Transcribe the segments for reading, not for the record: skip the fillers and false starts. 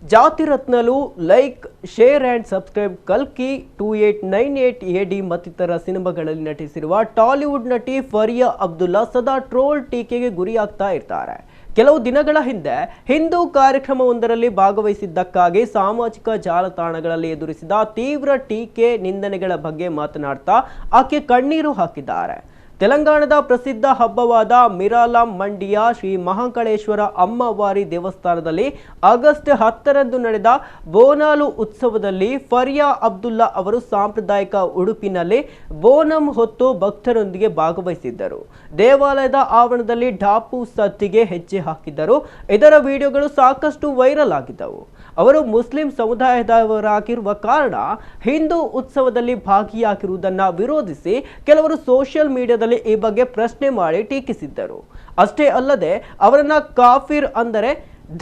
ಜಾತಿರತ್ನಲು, like, share and subscribe. ಕಲ್ಕಿ 2898 AD ಮತ್ತಿತರ ಸಿನಿಮಾಗಳಲ್ಲಿ ನಟಿಸಿರುವ ಟಾಲಿವುಡ್ ನಟಿ ಫರಿಯಾ ಅಬ್ದುಲ್ಲಾ ಸದಾ ಟ್ರೋಲ್ ಟೀಕೆಗೆ ಗುರಿಯಾಗ್ತಾ ಇರ್ತಾರೆ. ಕೆಲವು ದಿನಗಳ ಹಿಂದೆ ಹಿಂದೂ ಕಾರ್ಯಕ್ರಮವೊಂದರಲ್ಲಿ ಭಾಗವಹಿಸಿದ್ದಕ್ಕಾಗಿ ಸಾಮಾಜಿಕ ಜಾಲತಾಣಗಳಲ್ಲಿ ಎದುರಿಸಿದ ತೀವ್ರ ಟೀಕೆ ನಿಂದನೆಗಳ ಬಗ್ಗೆ ಮಾತನಾಡ್ತಾ ಆಕೆ ಕಣ್ಣೀರು ಹಾಕಿದ್ದಾರೆ. ತೆಲಂಗಾಣದ ಪ್ರಸಿದ್ಧ ಹಬ್ಬವಾದ ಮಿರಾಲಂ ಮಂಡಿಯ ಶ್ರೀ ಮಹಾಕಾಳೇಶ್ವರ ಅಮ್ಮವಾರಿ ದೇವಸ್ಥಾನದಲ್ಲಿ ಆಗಸ್ಟ್ 10ರಂದು ನಡೆದ ಬೋನಾಲು ಉತ್ಸವದಲ್ಲಿ ಫರಿಯಾ ಅಬ್ದುಲ್ಲಾ ಅವರು ಸಾಂಪ್ರದಾಯಿಕ ಉಡುಪಿನಲ್ಲಿ ಬೋನಂ ಹೊತ್ತು ಭಕ್ತರೊಂದಿಗೆ ಭಾಗವಹಿಸಿದ್ದರು. ದೇವಾಲಯದ ಆವರಣದಲ್ಲಿ ಢಾಪು ಸದ್ದಿಗೆ ಹೆಜ್ಜೆ ಹಾಕಿದ್ದರು. ಇದರ ವಿಡಿಯೋಗಳು ಸಾಕಷ್ಟು ವೈರಲ್ ಆಗಿದ್ದವು. ಅವರು ಮುಸ್ಲಿಂ ಸಮುದಾಯದವರಾಗಿರುವ ಕಾರಣ ಹಿಂದೂ ಉತ್ಸವದಲ್ಲಿ ಭಾಗಿಯಾಗಿರುವುದನ್ನು ವಿರೋಧಿಸಿ ಕೆಲವರು ಸೋಷಿಯಲ್ ಮೀಡಿಯಾದಲ್ಲಿ ಈ ಬಗ್ಗೆ ಪ್ರಶ್ನೆ ಮಾಡಿ ಟೀಕಿಸಿದ್ದರು. ಅಷ್ಟೇ ಅಲ್ಲದೆ ಅವರನ್ನ ಕಾಫಿರ್ ಅಂದರೆ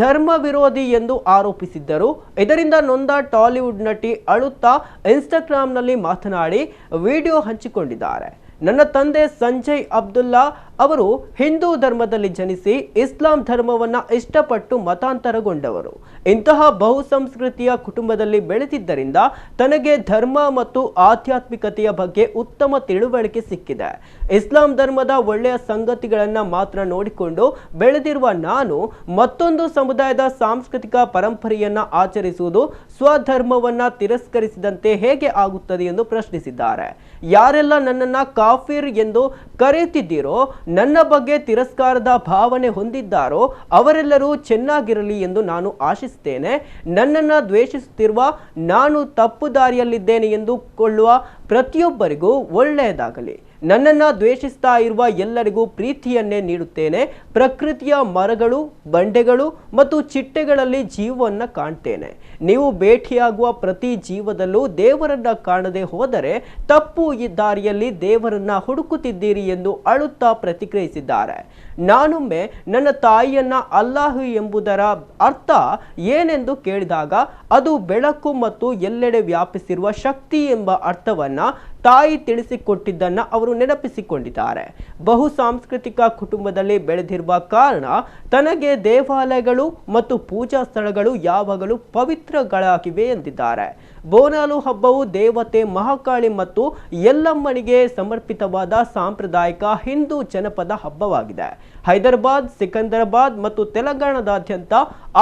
ಧರ್ಮ ವಿರೋಧಿ ಎಂದು ಆರೋಪಿಸಿದ್ದರು. ಇದರಿಂದ ನೊಂದ ಟಾಲಿವುಡ್ ನಟಿ ಅಳುತ್ತಾ ಇನ್ಸ್ಟಾಗ್ರಾಂನಲ್ಲಿ ಮಾತನಾಡಿ ವಿಡಿಯೋ ಹಂಚಿಕೊಂಡಿದ್ದಾರೆ. ನನ್ನ ತಂದೆ ಸಂಜಯ್ ಅಬ್ದುಲ್ಲಾ ಅವರು ಹಿಂದೂ ಧರ್ಮದಲ್ಲಿ ಜನಿಸಿ ಇಸ್ಲಾಂ ಧರ್ಮವನ್ನು ಇಷ್ಟಪಟ್ಟು ಮತಾಂತರಗೊಂಡವರು. ಇಂತಹ ಬಹುಸಂಸ್ಕೃತಿಯ ಕುಟುಂಬದಲ್ಲಿ ಬೆಳೆದಿದ್ದರಿಂದ ತನಗೆ ಧರ್ಮ ಮತ್ತು ಆಧ್ಯಾತ್ಮಿಕತೆಯ ಬಗ್ಗೆ ಉತ್ತಮ ತಿಳುವಳಿಕೆ ಸಿಕ್ಕಿದೆ. ಇಸ್ಲಾಂ ಧರ್ಮದ ಒಳ್ಳೆಯ ಸಂಗತಿಗಳನ್ನು ಮಾತ್ರ ನೋಡಿಕೊಂಡು ಬೆಳೆದಿರುವ ನಾನು ಮತ್ತೊಂದು ಸಮುದಾಯದ ಸಾಂಸ್ಕೃತಿಕ ಪರಂಪರೆಯನ್ನು ಆಚರಿಸುವುದು ಸ್ವಧರ್ಮವನ್ನು ತಿರಸ್ಕರಿಸಿದಂತೆ ಹೇಗೆ ಆಗುತ್ತದೆ ಎಂದು ಪ್ರಶ್ನಿಸಿದ್ದಾರೆ. ಯಾರೆಲ್ಲ ನನ್ನನ್ನು ಕಾಫಿರ್ ಎಂದು ಕರೆಯುತ್ತಿದ್ದೀರೋ, ನನ್ನ ಬಗ್ಗೆ ತಿರಸ್ಕಾರದ ಭಾವನೆ ಹೊಂದಿದ್ದಾರೋ ಅವರೆಲ್ಲರೂ ಚೆನ್ನಾಗಿರಲಿ ಎಂದು ನಾನು ಆಶಿಸುತ್ತೇನೆ. ನನ್ನನ್ನು ದ್ವೇಷಿಸುತ್ತಿರುವ, ನಾನು ತಪ್ಪು ದಾರಿಯಲ್ಲಿದ್ದೇನೆ ಎಂದು ಕೊಳ್ಳುವ ಪ್ರತಿಯೊಬ್ಬರಿಗೂ ಒಳ್ಳೆಯದಾಗಲಿ. ನನ್ನನ್ನು ದ್ವೇಷಿಸ್ತಾ ಇರುವ ಎಲ್ಲರಿಗೂ ಪ್ರೀತಿಯನ್ನೇ ನೀಡುತ್ತೇನೆ. ಪ್ರಕೃತಿಯ ಮರಗಳು, ಬಂಡೆಗಳು ಮತ್ತು ಚಿಟ್ಟೆಗಳಲ್ಲಿ ಜೀವವನ್ನು ಕಾಣ್ತೇನೆ. ನೀವು ಭೇಟಿಯಾಗುವ ಪ್ರತಿ ಜೀವದಲ್ಲೂ ದೇವರನ್ನ ಕಾಣದೆ ಹೋದರೆ ತಪ್ಪು ಈ ದಾರಿಯಲ್ಲಿ ದೇವರನ್ನ ಹುಡುಕುತ್ತಿದ್ದೀರಿ ಎಂದು ಅಳುತ್ತಾ ಪ್ರತಿಕ್ರಿಯಿಸಿದ್ದಾರೆ. ನಾನೊಮ್ಮೆ ನನ್ನ ತಾಯಿಯನ್ನ ಅಲ್ಲಾಹು ಎಂಬುದರ ಅರ್ಥ ಏನೆಂದು ಕೇಳಿದಾಗ ಅದು ಬೆಳಕು ಮತ್ತು ಎಲ್ಲೆಡೆ ವ್ಯಾಪಿಸಿರುವ ಶಕ್ತಿ ಎಂಬ ಅರ್ಥವನ್ನ ತಾಯಿ ತಿಳಿಸಿಕೊಟ್ಟಿದ್ದನ್ನು ಅವರು ನೆನಪಿಸಿಕೊಂಡಿದ್ದಾರೆ. ಬಹು ಸಾಂಸ್ಕೃತಿಕ ಕುಟುಂಬದಲ್ಲಿ ಬೆಳೆದಿರುವ ಕಾರಣ ತನಗೆ ದೇವಾಲಯಗಳು ಮತ್ತು ಪೂಜಾ ಸ್ಥಳಗಳು ಯಾವಾಗಲೂ ಪವಿತ್ರಗಳಾಗಿವೆ ಎಂದಿದ್ದಾರೆ. ಬೋನಾಲು ಹಬ್ಬವು ದೇವತೆ ಮಹಾಕಾಳಿ ಮತ್ತು ಯಲ್ಲಮ್ಮನಿಗೆ ಸಮರ್ಪಿತವಾದ ಸಾಂಪ್ರದಾಯಿಕ ಹಿಂದೂ ಜನಪದ ಹಬ್ಬವಾಗಿದೆ. ಹೈದರಾಬಾದ್, ಸಿಕಂದರಾಬಾದ್ ಮತ್ತು ತೆಲಂಗಾಣದಾದ್ಯಂತ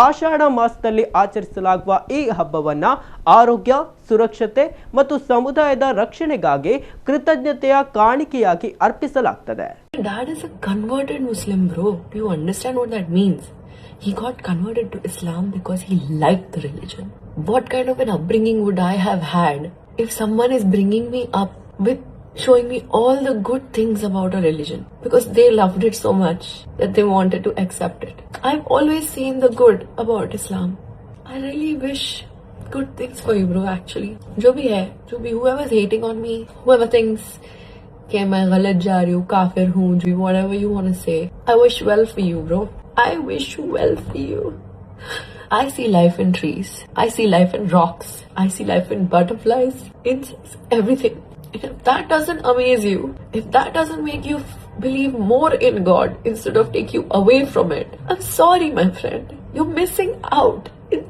ಆಷಾಢ ಮಾಸದಲ್ಲಿ ಆಚರಿಸಲಾಗುವ ಈ ಹಬ್ಬವನ್ನು ಆರೋಗ್ಯ, ಸುರಕ್ಷತೆ ಮತ್ತು ಸಮುದಾಯದ ರಕ್ಷಣೆಗಾಗಿ ಕೃತಜ್ಞತೆಯ ಕಾಣಿಕೆಯಾಗಿ ಅರ್ಪಿಸಲಾಗುತ್ತದೆ. Dad is a converted Muslim, bro. Do you understand what that means? He got converted to Islam because he liked the religion. What kind of an upbringing would I have had if someone is bringing me up with showing me all the good things about a religion because they loved it so much that they wanted to accept it? I've always seen the good about Islam. I really wish good things for you, bro. Actually, जो भी है, whoever's hating on me, whoever thinks कि मैं गलत जा रही हूँ, काफिर हूँ, whatever you want to say, I wish well for you, bro. I wish well for you. I see life in trees. I see life in rocks. I see life in butterflies, insects, everything. If that doesn't amaze you, if that doesn't make you believe more in God instead of take you away from it, I'm sorry, my friend. You're missing out.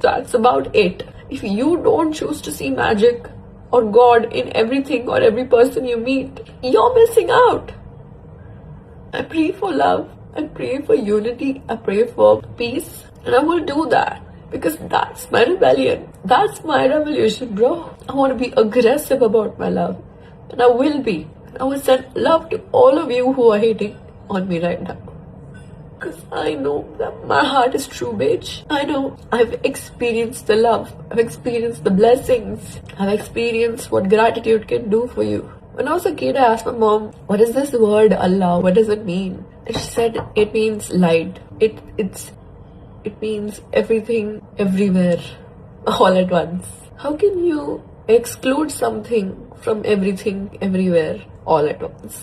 That's about it. If you don't choose to see magic or God in everything or every person you meet, you're missing out. I pray for love. I pray for unity. I pray for peace. And I will do that because that's my rebellion. That's my revolution, bro. I want to be aggressive about my love. And I will be. I will send love to all of you who are hating on me right now. Because I know that my heart is true, bitch. I know I've experienced the love. I've experienced the blessings. I've experienced what gratitude can do for you. When I was a kid, I asked my mom, what is this word Allah? What does it mean? And she said, it means light. It means everything, everywhere, all at once. How can you exclude something from everything, everywhere, all at once?